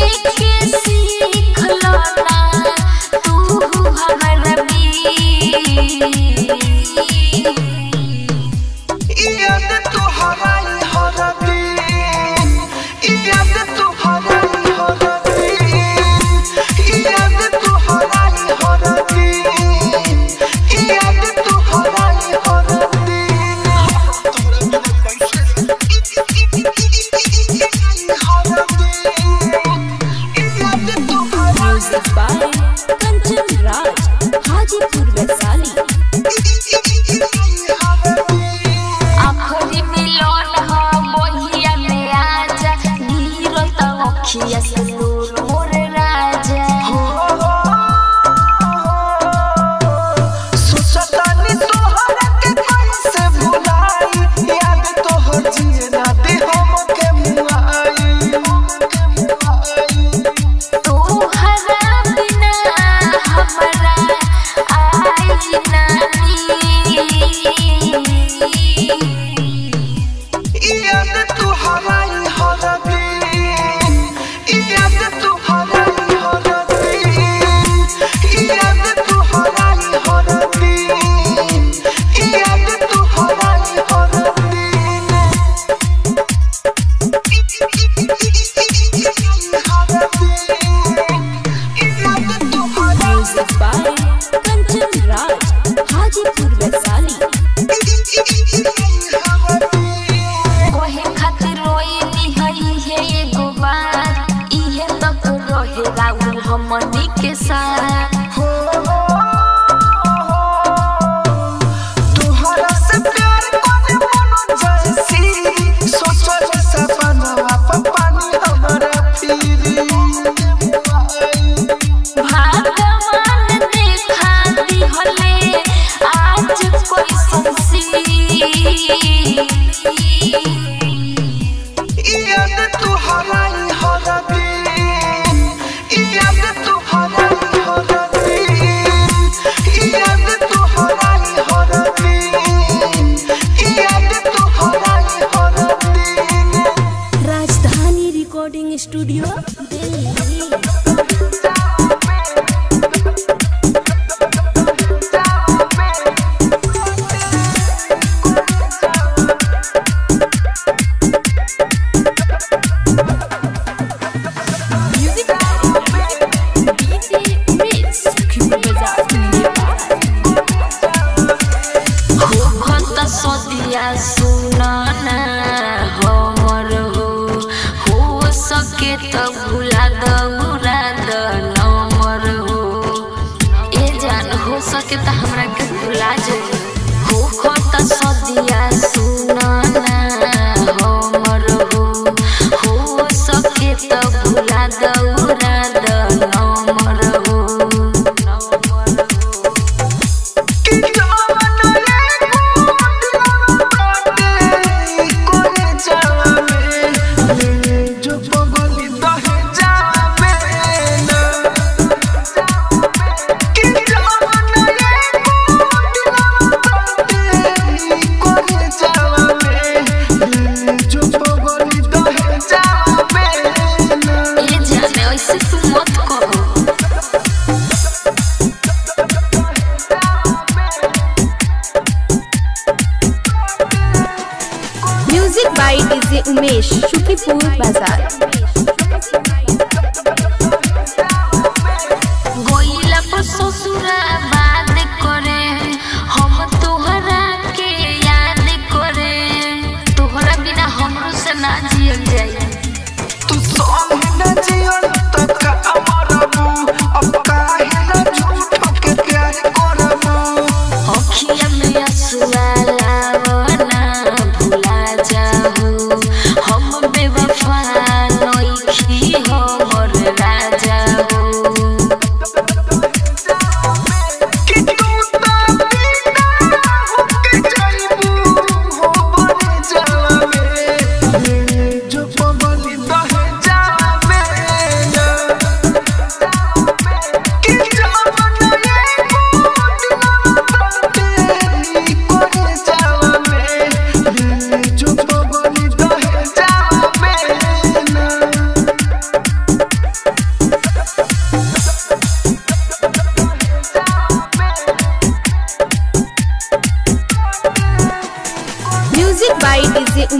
देखे सीख लो ना तू हमारा याद तो हराई हर दिन, याद तो हराई हर दिन, याद तो हराई हर दिन, याद तो हराई हर दिन। Music by Kanchan Raj Hajipur Vaishali. आखिरी मिलन हो बोहिया में आजा नीरत अखिया से नूर मोर राजा। सोचतानी तोहरा के कैसे भुलाई, याद तोहर जिए ना दे हमके मुआई, हमके मुआई। तोहरा बिना हमरा आई नानी। याद तो हराई हर दिन, याद तो हराई हर दिन, याद तो हराई हर दिन, याद तो हराई हर दिन। Music by Kanchan Raj Hajipur Vaishali. कोहे खातिर रोइनी हई है एगो बात इहे तक रहे राउर हमनी के साथ। तोहरा से प्यार करे मनो जैसी, सोचल सपना पानी हमारा फिरी। भगवान देखा दिहले आज कोई संसी। याद तो हराई हर दिन, याद तो हराई हर दिन, याद तो हराई हर दिन, याद तो हराई हर दिन। राजधानी recording studio Delhi. Music DJ Umesh Sukhipur बाजार नेपाल। हो खत सदिया सुना ना हमर हो सके त भुला दौरा द नंबर हो। ए जान हो सके त हमरा के भुला जा। हो खत सदिया सुना ना हमर हो सके त भुला दौरा द नंबर हो। कि जवान रे कोने जावे जो पगली दहे जावे ना। कि जवान रे कोने जावे जो पगली दहे जावे ना। ये जाने ऐसे तू मत कहो। Music by DJ Umesh Sukhipur Bazar. गोइला पर ससुरा बात करे हम तोहरा के याद करे। तोहरा बिना हमरो से ना जियल जाई। तू संग न जियल त का अमरबू, अब काहे न झूठ के प्यार करबू। अखिया में आंसुआ लावना भुला जाहू हम बेवफा न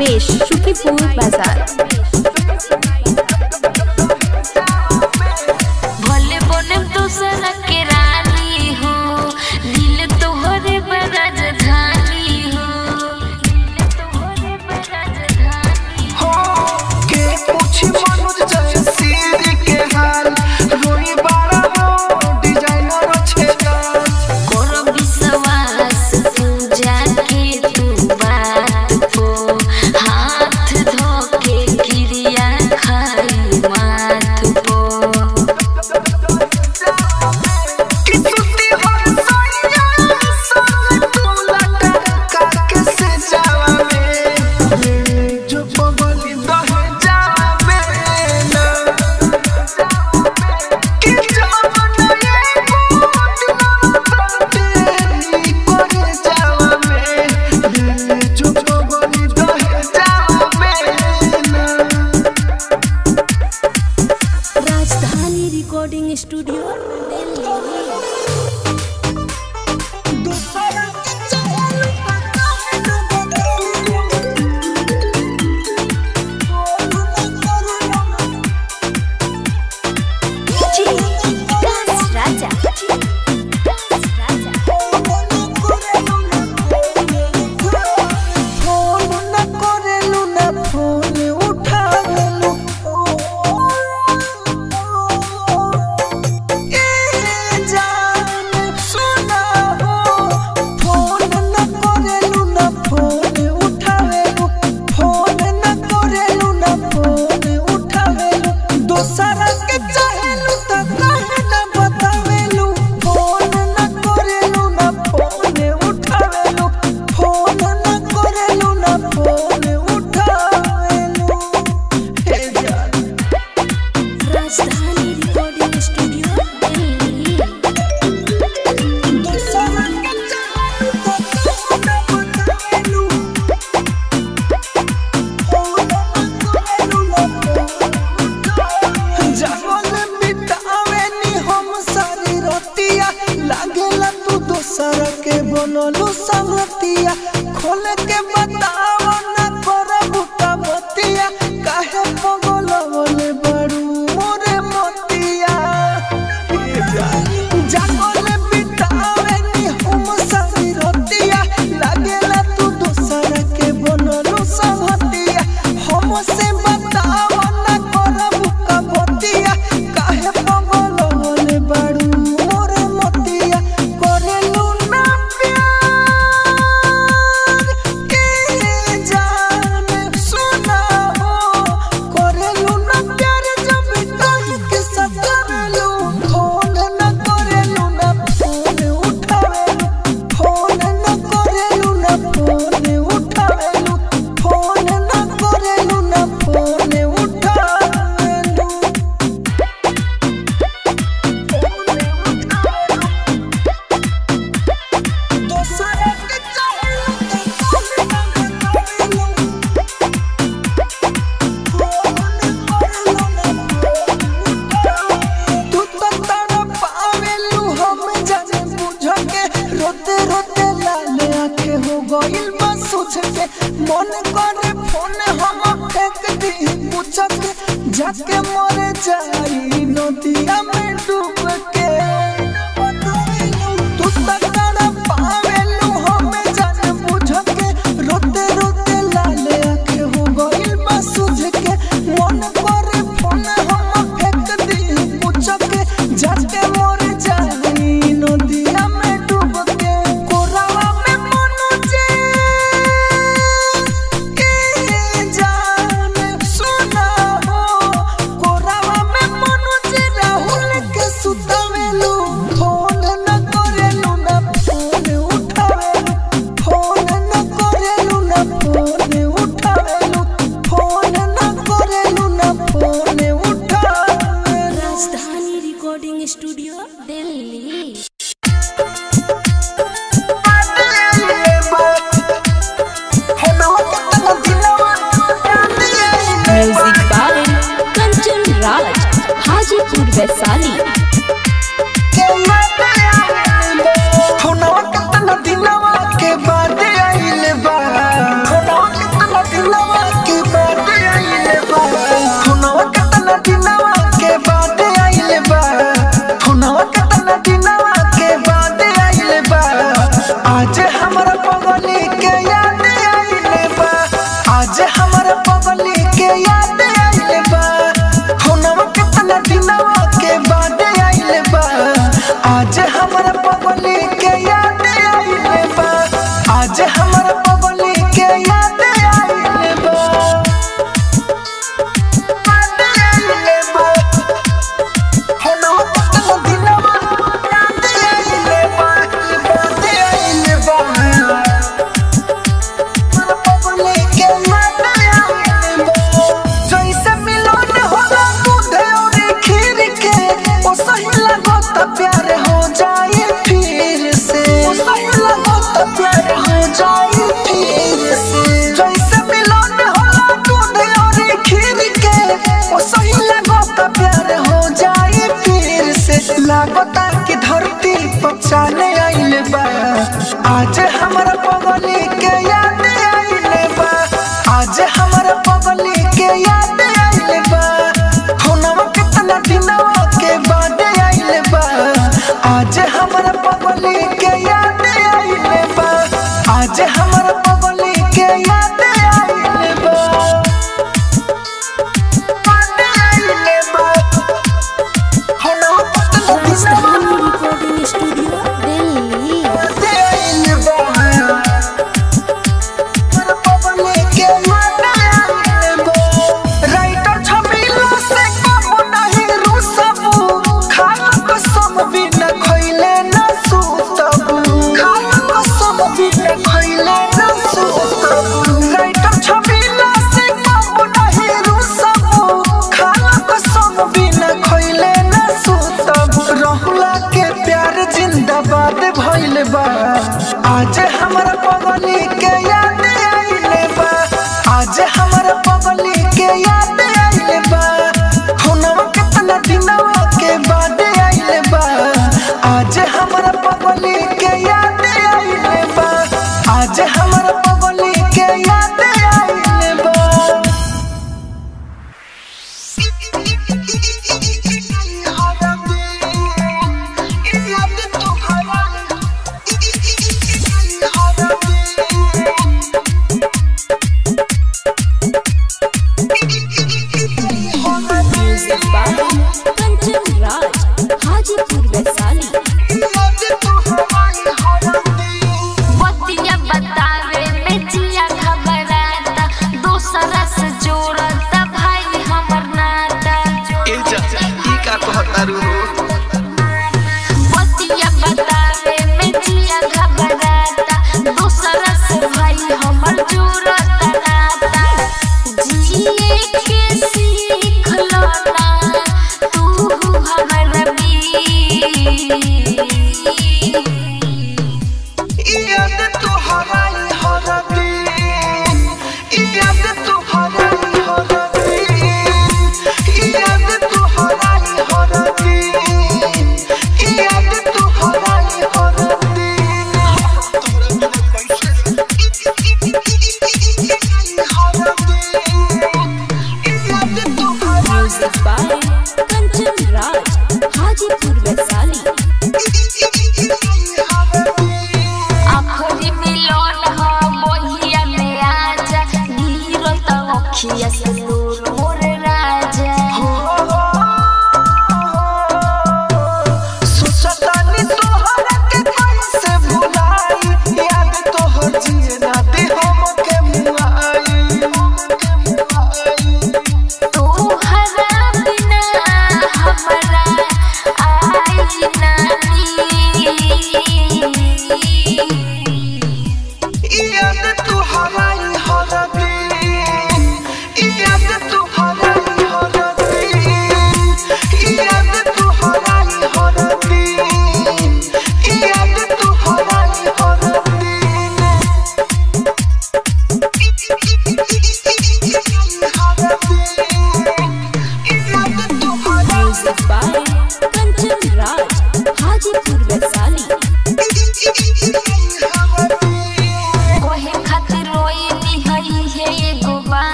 रमेश, शुकीपुर बाजार। भले बने दूसरा के रानी हो, दिल तोहरे राजधानी हो, दिल तोहरे राजधानी हो के पूछी मनोज जय सिर के हाल रोई बाड़ा हो डिजाइनर छेदा करो विश्वास तू जाके तू बात को हाथ धो के क्रिया खाई माथ को कि सुती हो सोनिया संग तू लटका के से जावा में जो बबली दह जावे ना कि जब नए कोट तेरी पर जावा में जो बबली दह जावे ना राजधानी रिकॉर्डिंग स्टूडियो दिल्ली। दूसरा के चहल राजा फोन न करेलू ना फोन उठावेलू ए जान सुना हो फोन न करेलू ना फोन उठावेलू फोन न करेलू ना फोन उठावेलू दोसरा के चाहेलू त काहे न बतावेलू फोन न करेलू ना फोन उठावेलू फोन न करेलू ना फोन उठावेलू हे जान राजधानी रिकॉर्डिंग स्टूडियो दिल्ली। दोसरा के चाहेलू त काहे न बतावेलू फोन न करेलू ना फोन जागल बितावेनी हम सारी रतिया लागेला तू दोसरा के बनलू संगतिया खोल के बतावा ना करबू का बतिया काहे पगलवले बड़ू मोरे मतिया जागल बितावेनी हम सारी रतिया लागेला तू दोसरा के बनलू संगतिया हमसे बतावा ना करबू का बतिया काहे पगलवले बड़ू मोरे मतिया करेलू ना प्यार के जान सुना हो करेलू ना प्यार जब कहीं के सतावेलू फोन न करेलू ना फोन उठावेलू फोन न करेलू ना फोन उठावेलू फोन न करेलू ना फोन उठावेलू दोसरा के चाहेलू त काहे न बतावेलू तू तो तड़पावेलू हम जाने बुझ के रोते रोते लाल आँखें हो गइल बा सोच के मन करे फोन हम फेंक दी पूछ के जाके मर जाई नदिया में डूब के तू तो तड़पावेलू हम जाने बुझ के रोते रोते लाल आँखें हो गइल बा सोच के मन करे फोन हम फेंक दी पूछ के जाके मर जाई नदिया में डूब के कोरावा में मनुजे के जान सुना हो कोरावा में मनुजे राहुल के सुतावेलू फोन न करेलू ना फोन उठावेलू फोन न करेलू ना फोन उठावेलू फोन न करेलू ना फोन उठावेलू Rajdhani recording studio Delhi. Music by Kanchan Raj, Hajipur Vaishali. फोनवा के तना दिनवा के बाद आइले बा फोनवा के तना दिनवा आज हमारा पगली के याद आइले बा आज हमारा पगली के याद आइले बा आइले बा होना पतला दिनवा याद आइले बा आइले बा हमारा पगली के याद आइले बा जैसे मिलन होला दूध और खीर के ओ सही लगता प्यार हो जाए फिर से ओ सही लगता प्यार हो जाए फिर से जैसे मिलन होला दूध और खीर के ओ सही लगता प्यार हो जाए फिर से लगता कि धरती पहचाने आइले बा आज हमारा पगली के याद आइले बा आज हमारा पगली के याद आइले बा होनवा कितना दिनवा के बाद आइले बा आज हमारा पगली के याद आइले बा आज हमारा पगली के याद आइले बा आइले बा होनवा पतला राजधानी रिकॉर्डिंग स्टूडियो दिल्ली। आइले बा हमारा पगली के याद आइले बा राइटर छबिला से कब नहीं रुसबू खाना कसम बिना खइले न सुतबू खाना कसम बिना खइले न सुतबू राइटर छबिला से कब नहीं रुसबू खाना कसम बिना खइले न सुतबू रहुला के प्यार जिंदाबाद भइले बा आज हमारा पगली के याद आइले बा आज हमारा पगली के याद आइले बा होनवा कितना दिनवा के बाद आइले बा आज हमारा पगली के याद आइले बा आज हमारा पगली के याद आइले बा म्यूजिक बाय कंचन राज हाजीपुर वैशाली। बतिया बतावे में जिया घबराता दूसरा से जोड़ता भाई हमर नाता बतिया बतावे में जिया घबराता दूसरा से भाई हमर जोड़ता नाता जिए के सीख लो ना तू हमर याद तो हराई हरा दिन याद तो हराई हरा दिन याद तो हराई हरा दिन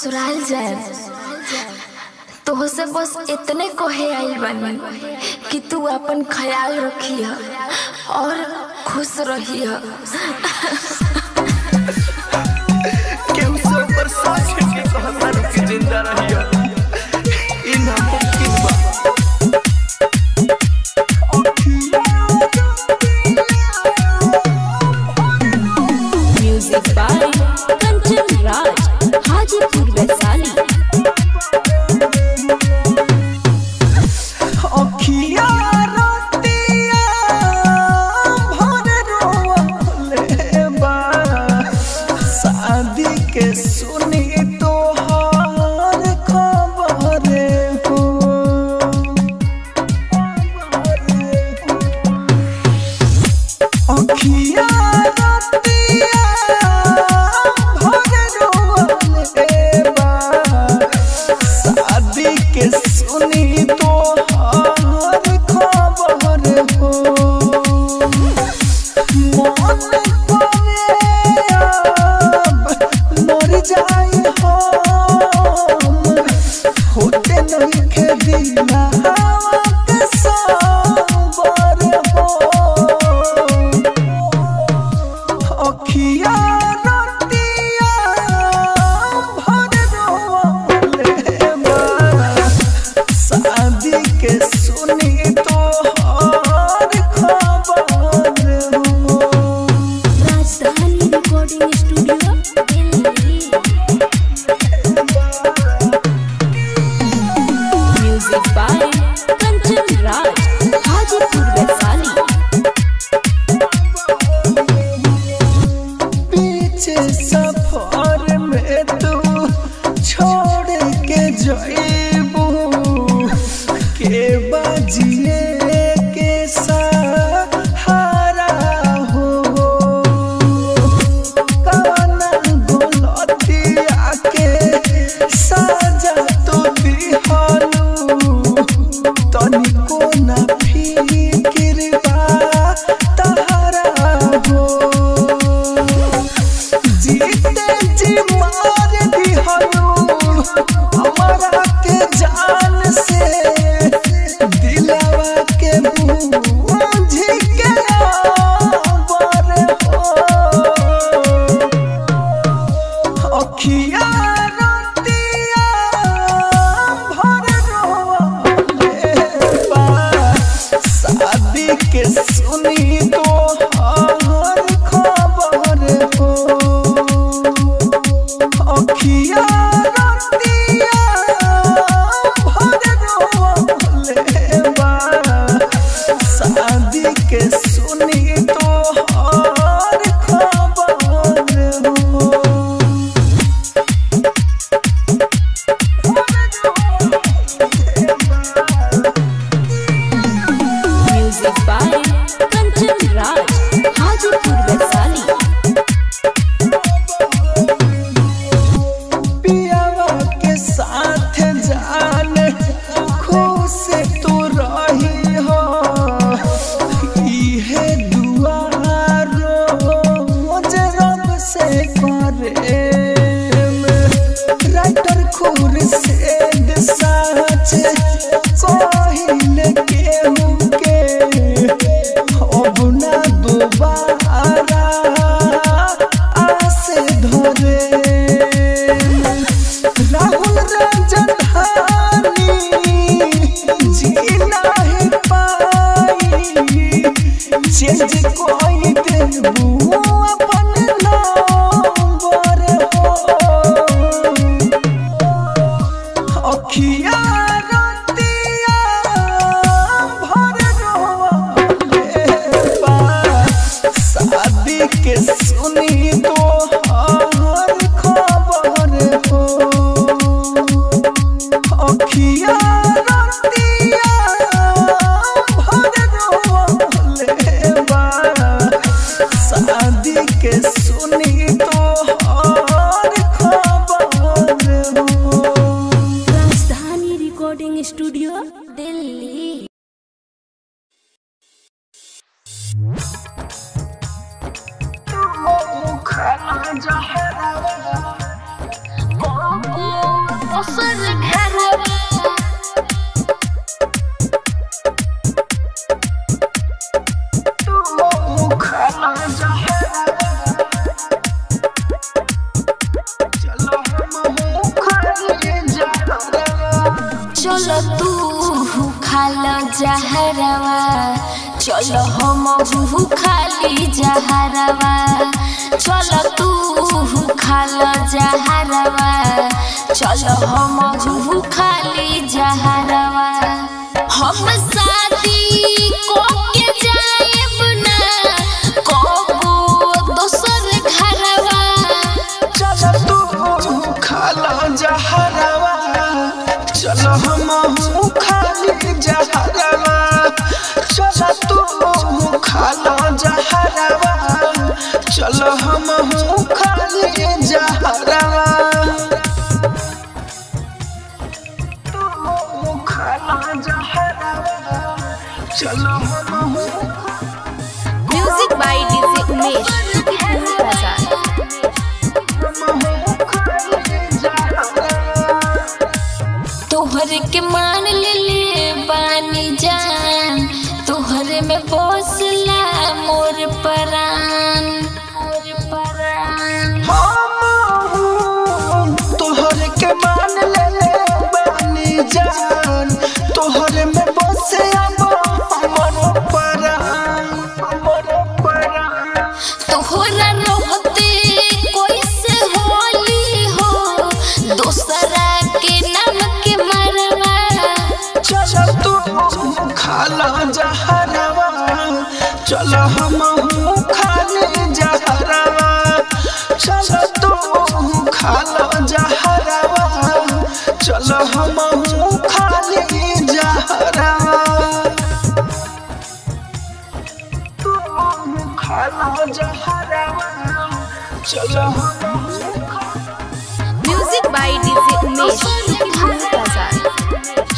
ससुराल जाए तो से बस इतने कहे आइल बानी कि तू अपन ख्याल रखिया और खुश रहिया। केहू से ऊपर सोच के कहता कि जिंदा रहिया इ नामुमकिन बा। Music by Kanchan Raj, Hajipur Vaishali. अखिया रोतिया भर रोले बा, शादी के सुनी तो हर खबर हो। अखिया रोतिया भर रोले बा, शादी के सुनी तो हर खबर हो। मन करे अब मर जाए हम, होते नहीं के दिला के सबर हो। अखिया रोतिया भर रोले बा, शादी के सुनी तो हर खबर हो। Rajdhani recording studio Delhi. Music by Kanchan Raj, Hajipur Vaishali. पीछे सफर में तू छोड़ के जाइबू, के बाजिए के सहारा हो। काना गलतिया के सजा तो दिहलू, तनिको ना फिकिर बा तहरा हो। जीते जी मार दिहलू हमारा के जान से, दिलवा के बूझ के आवर हो। अखिया रोतिया भर रोले बा, शादी के सुनी तो हर खबर हो। अखिया रोतिया भर रोले बा, शादी के सुनी तो हर खबर हो। Music by Kanchan Raj, Hajipur Vaishali. पियावा के साथ जान खुश तू रही हो, इहे दुआ रोज रब से करे। राइटर खुर से साच कहिल केहू के, अब ना दोबारा आसे धरे। राहुल राजधानी जी नहीं पाई, चेंज कोई देबू अपन नंबर हो। अखिया रोतिया भर रोले बा, शादी के सुनी तो हर खबर हो। अखिया रोतिया भर रोले बा, शादी के सुनी तो हर खबर हो। Rajdhani recording studio Delhi. खाना जहरा दोसर घरवा चलो तू खाला जहरवा चलो हम खाली जहरवा चलो तू खाला जहरवा चलो हम खाली जहरवा हम शादी को के जाएब ना कबो दोसर घरवा चलो तू खाला जहरवा चलो हम खाली जहरवा चलो तू खाला जहरवा चलो हम खाली जहरवा तू खाला जहरवा चलो हम music by DJ Umesh Prasad. तोहरे के मान ले बानी जान तोहरे में बसला मोर परान तोहरे के मान ले बानी जान तोहरे में बसे हमर परान तोहरा रहते कैसे होली हो दोसरा के नाम के मरवा चलो तू खाला जहरवा चलो हम खाली जहरवा चलो तू खाला जहरवा चलो हम खाली जहरवा तू खाला जहरवा चलो हम music by DJ Umesh Prasad.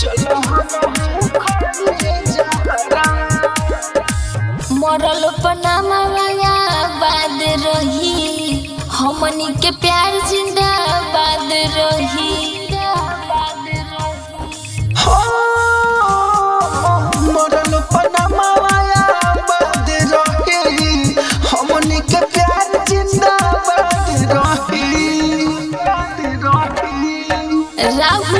चलो हम खाली जहरवा मरल पनामा बाद रही हमनी के प्यार जिंदाबाद रही मरल पनामा बाद रही हमनी के प्यार जिंदाबाद रही राहुल